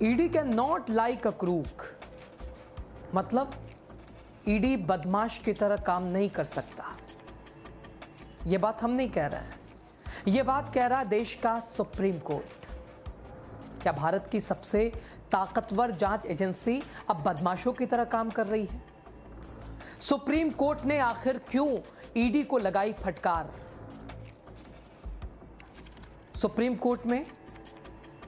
ED can not like a crook, मतलब ED बदमाश की तरह काम नहीं कर सकता। यह बात हम नहीं कह रहे हैं, यह बात कह रहा देश का सुप्रीम कोर्ट। क्या भारत की सबसे ताकतवर जांच एजेंसी अब बदमाशों की तरह काम कर रही है? सुप्रीम कोर्ट ने आखिर क्यों ईडी को लगाई फटकार? सुप्रीम कोर्ट में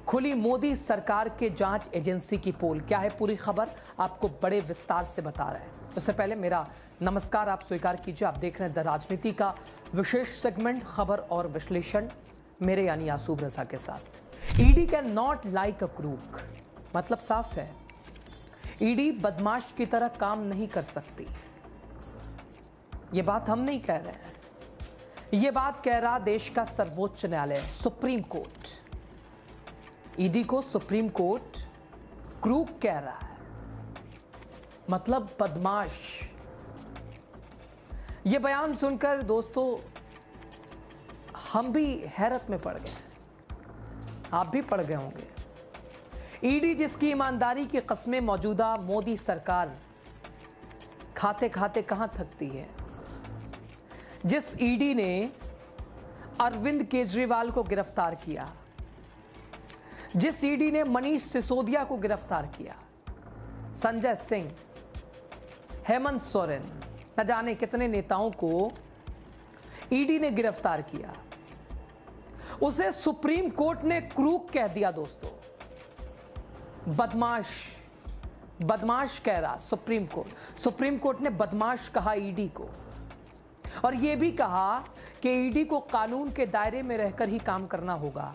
खुली मोदी सरकार के जांच एजेंसी की पोल। क्या है पूरी खबर, आपको बड़े विस्तार से बता रहे हैं। उससे पहले मेरा नमस्कार आप स्वीकार कीजिए। आप देख रहे हैं द राजनीति का विशेष सेगमेंट खबर और विश्लेषण, मेरे यानी यासूब रजा के साथ। ED can not like a crook, मतलब साफ है, ईडी बदमाश की तरह काम नहीं कर सकती। यह बात हम नहीं कह रहे हैं, यह बात कह रहा देश का सर्वोच्च न्यायालय सुप्रीम कोर्ट। ईडी को सुप्रीम कोर्ट क्रूक कह रहा है, मतलब बदमाश। यह बयान सुनकर दोस्तों हम भी हैरत में पड़ गए, आप भी पड़ गए होंगे। ईडी जिसकी ईमानदारी की कस्में मौजूदा मोदी सरकार खाते खाते कहां थकती है, जिस ईडी ने अरविंद केजरीवाल को गिरफ्तार किया, जिस ईडी ने मनीष सिसोदिया को गिरफ्तार किया, संजय सिंह, हेमंत सोरेन, न जाने कितने नेताओं को ईडी ने गिरफ्तार किया, उसे सुप्रीम कोर्ट ने क्रूक कह दिया दोस्तों। बदमाश, बदमाश कह रहा सुप्रीम कोर्ट। सुप्रीम कोर्ट ने बदमाश कहा ईडी को, और यह भी कहा कि ईडी को कानून के दायरे में रहकर ही काम करना होगा।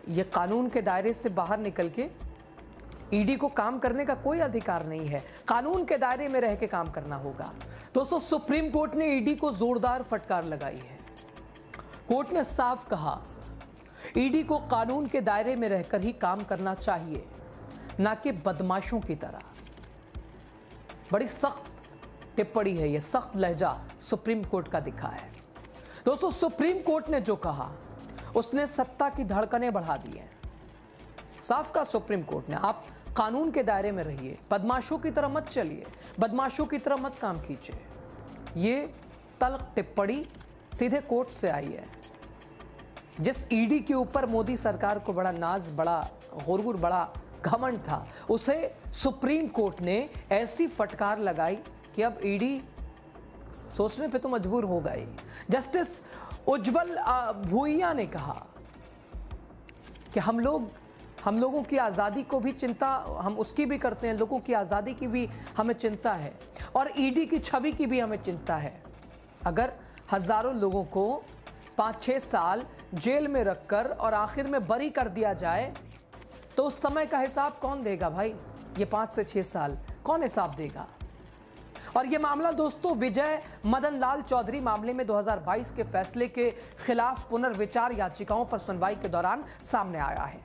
यह कानून के दायरे से बाहर निकल के ईडी को काम करने का कोई अधिकार नहीं है, कानून के दायरे में रह के काम करना होगा। दोस्तों सुप्रीम कोर्ट ने ईडी को जोरदार फटकार लगाई है। कोर्ट ने साफ कहा ईडी को कानून के दायरे में रहकर ही काम करना चाहिए, ना कि बदमाशों की तरह। बड़ी सख्त टिप्पणी है, यह सख्त लहजा सुप्रीम कोर्ट का दिखा है। दोस्तों सुप्रीम कोर्ट ने जो कहा उसने सत्ता की धड़कनें बढ़ा दी हैं। साफ कहा सुप्रीम कोर्ट ने, आप कानून के दायरे में रहिए, बदमाशों की तरह मत चलिए, बदमाशों की तरह मत काम कीजिए। ये तल्ख टिप्पणी सीधे कोर्ट से आई है। जिस ईडी के ऊपर मोदी सरकार को बड़ा नाज, बड़ा गुरूर, बड़ा घमंड था, उसे सुप्रीम कोर्ट ने ऐसी फटकार लगाई कि अब ईडी सोचने पे तो मजबूर हो गई। जस्टिस उज्जवल भुइया ने कहा कि हम लोगों की आज़ादी को भी चिंता, हम उसकी भी करते हैं, लोगों की आज़ादी की भी हमें चिंता है, और ईडी की छवि की भी हमें चिंता है। अगर हजारों लोगों को 5-6 साल जेल में रखकर और आखिर में बरी कर दिया जाए, तो उस समय का हिसाब कौन देगा भाई? ये 5 से 6 साल कौन हिसाब देगा? और ये मामला दोस्तों विजय मदन लाल चौधरी मामले में 2022 के फैसले के खिलाफ पुनर्विचार याचिकाओं पर सुनवाई के दौरान सामने आया है।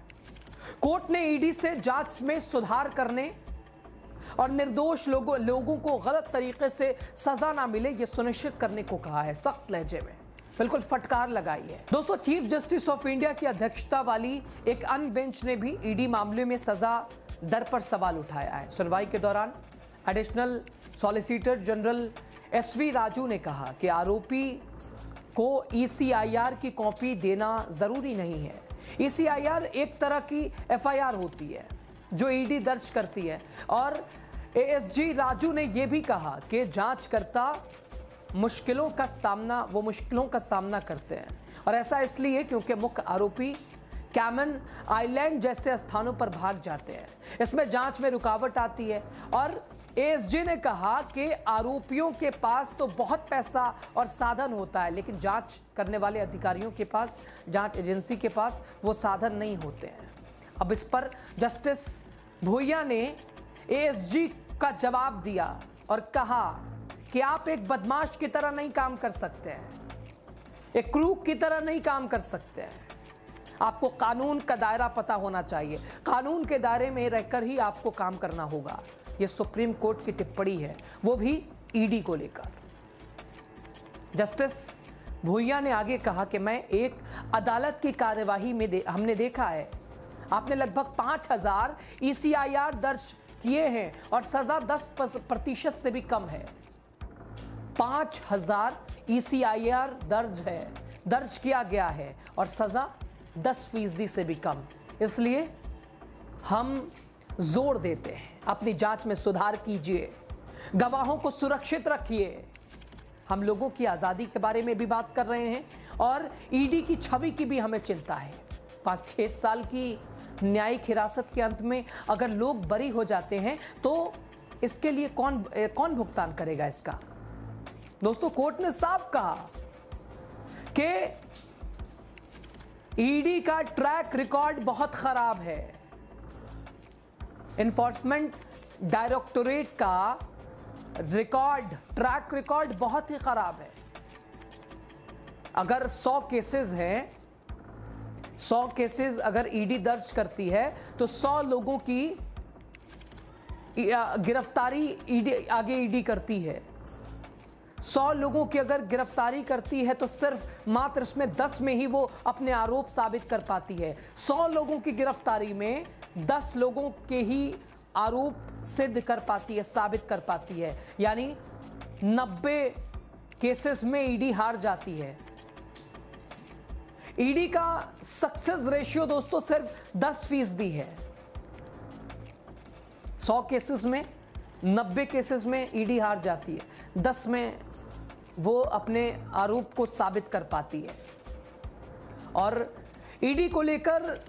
कोर्ट ने ईडी से जांच में सुधार करने और निर्दोष लोगों को गलत तरीके से सजा ना मिले, यह सुनिश्चित करने को कहा है। सख्त लहजे में बिल्कुल फटकार लगाई है। दोस्तों चीफ जस्टिस ऑफ इंडिया की अध्यक्षता वाली एक अन्य बेंच ने भी ईडी मामले में सजा दर पर सवाल उठाया है। सुनवाई के दौरान additional solicitor general SV Raju ने कहा कि आरोपी को ईसीआईआर की कॉपी देना जरूरी नहीं है। ईसीआईआर एक तरह की एफआईआर होती है जो ईडी दर्ज करती है, और एएसजी राजू ने यह भी कहा कि जांचकर्ता मुश्किलों का सामना करते हैं, और ऐसा इसलिए क्योंकि मुख्य आरोपी कैमन आइलैंड जैसे स्थानों पर भाग जाते हैं। इसमें जांच में रुकावट आती है। और एएसजी ने कहा कि आरोपियों के पास तो बहुत पैसा और साधन होता है, लेकिन जांच करने वाले अधिकारियों के पास, जांच एजेंसी के पास वो साधन नहीं होते हैं। अब इस पर जस्टिस भुइया ने एएसजी का जवाब दिया और कहा कि आप एक बदमाश की तरह नहीं काम कर सकते हैं, एक क्रूक की तरह नहीं काम कर सकते हैं। आपको कानून का दायरा पता होना चाहिए, कानून के दायरे में रहकर ही आपको काम करना होगा। यह सुप्रीम कोर्ट की टिप्पणी है, वो भी ईडी को लेकर। जस्टिस भुइया ने आगे कहा कि मैं एक अदालत की कार्यवाही में हमने देखा है आपने लगभग 5000 ECIR दर्ज किए हैं और सजा 10% से भी कम है। 5000 ECIR दर्ज किया गया है और सजा 10% से भी कम। इसलिए हम जोर देते हैं, अपनी जांच में सुधार कीजिए, गवाहों को सुरक्षित रखिए। हम लोगों की आज़ादी के बारे में भी बात कर रहे हैं और ईडी की छवि की भी हमें चिंता है। 5-6 साल की न्यायिक हिरासत के अंत में अगर लोग बरी हो जाते हैं तो इसके लिए कौन भुगतान करेगा इसका? दोस्तों, कोर्ट ने साफ कहा कि ईडी का ट्रैक रिकॉर्ड बहुत खराब है। एनफोर्समेंट डायरेक्टोरेट का ट्रैक रिकॉर्ड बहुत ही खराब है। अगर 100 केसेस हैं, 100 केसेस अगर ईडी दर्ज करती है तो 100 लोगों की गिरफ्तारी ईडी करती है। 100 लोगों की अगर गिरफ्तारी करती है तो सिर्फ मात्र इसमें 10 में ही वो अपने आरोप साबित कर पाती है। 100 लोगों की गिरफ्तारी में 10 लोगों के ही आरोप सिद्ध कर पाती है, साबित कर पाती है। यानी 90 केसेस में ईडी हार जाती है। ईडी का सक्सेस रेशियो दोस्तों सिर्फ 10% है। 100 केसेस में 90 केसेस में ईडी हार जाती है, 10 में वो अपने आरोप को साबित कर पाती है। और ईडी को लेकर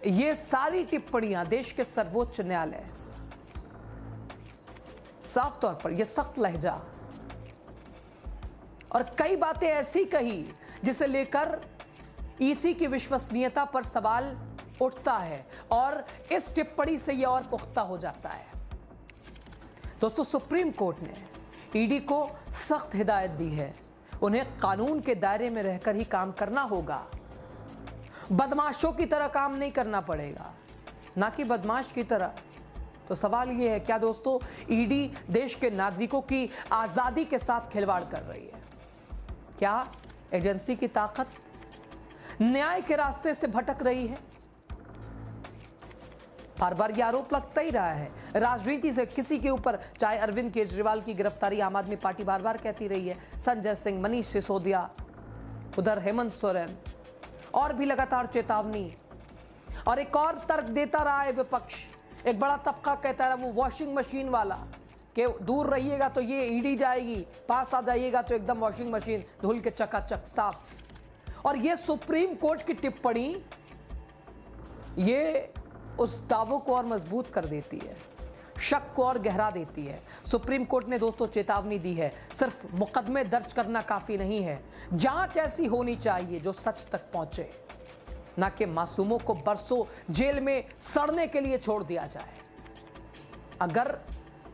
ये सारी टिप्पणियां देश के सर्वोच्च न्यायालय, साफ तौर पर यह सख्त लहजा और कई बातें ऐसी कही जिसे लेकर ईसी की विश्वसनीयता पर सवाल उठता है और इस टिप्पणी से यह और पुख्ता हो जाता है। दोस्तों, सुप्रीम कोर्ट ने ईडी को सख्त हिदायत दी है, उन्हें कानून के दायरे में रहकर ही काम करना होगा। बदमाशों की तरह काम नहीं करना पड़ेगा, ना कि बदमाश की तरह। तो सवाल यह है, क्या दोस्तों ईडी देश के नागरिकों की आजादी के साथ खिलवाड़ कर रही है? क्या एजेंसी की ताकत न्याय के रास्ते से भटक रही है? बार बार यह आरोप लगता ही रहा है राजनीति से किसी के ऊपर, चाहे अरविंद केजरीवाल की गिरफ्तारी आम आदमी पार्टी बार बार कहती रही है, संजय सिंह, मनीष सिसोदिया, उधर हेमंत सोरेन, और भी लगातार चेतावनी। और एक और तर्क देता रहा है विपक्ष, एक बड़ा तबका कहता रहा, वो वॉशिंग मशीन वाला, कि दूर रहिएगा तो ये ईडी जाएगी, पास आ जाइएगा तो एकदम वॉशिंग मशीन धुल के चकाचक साफ। और ये सुप्रीम कोर्ट की टिप्पणी ये उस दावों को और मजबूत कर देती है, शक को और गहरा देती है। सुप्रीम कोर्ट ने दोस्तों चेतावनी दी है, सिर्फ मुकदमे दर्ज करना काफी नहीं है, जांच ऐसी होनी चाहिए जो सच तक पहुंचे, ना कि मासूमों को बरसों जेल में सड़ने के लिए छोड़ दिया जाए। अगर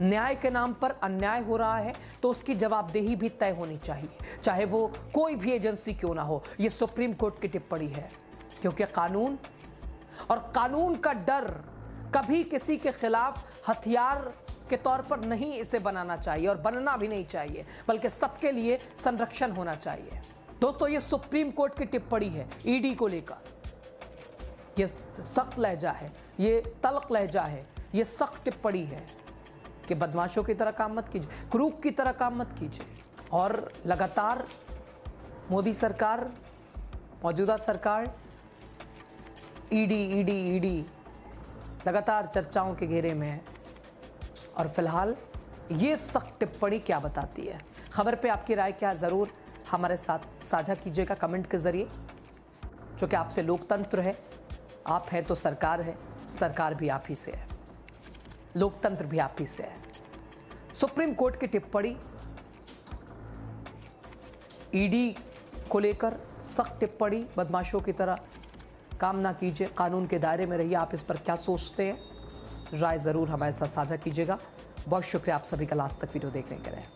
न्याय के नाम पर अन्याय हो रहा है तो उसकी जवाबदेही भी तय होनी चाहिए, चाहे वो कोई भी एजेंसी क्यों ना हो। यह सुप्रीम कोर्ट की टिप्पणी है, क्योंकि कानून और कानून का डर कभी किसी के खिलाफ हथियार के तौर पर नहीं इसे बनाना चाहिए और बनना भी नहीं चाहिए, बल्कि सबके लिए संरक्षण होना चाहिए। दोस्तों, ये सुप्रीम कोर्ट की टिप्पणी है ईडी को लेकर। ये सख्त लहजा है, ये तल्ख लहजा है, ये सख्त टिप्पणी है कि बदमाशों की तरह काम मत कीजिए, क्रूक की तरह काम मत कीजिए। और लगातार मोदी सरकार, मौजूदा सरकार ईडी लगातार चर्चाओं के घेरे में है। और फिलहाल ये सख्त टिप्पणी क्या बताती है? खबर पे आपकी राय क्या, ज़रूर हमारे साथ साझा कीजिएगा कमेंट के ज़रिए। क्योंकि आपसे लोकतंत्र है, आप हैं तो सरकार है, सरकार भी आप ही से है, लोकतंत्र भी आप ही से है। सुप्रीम कोर्ट की टिप्पणी ईडी को लेकर सख्त टिप्पणी, बदमाशों की तरह काम ना कीजिए, कानून के दायरे में रहिए। आप इस पर क्या सोचते हैं? राय ज़रूर हमारे साथ साझा कीजिएगा। बहुत शुक्रिया आप सभी का लास्ट तक वीडियो देखने के लिए।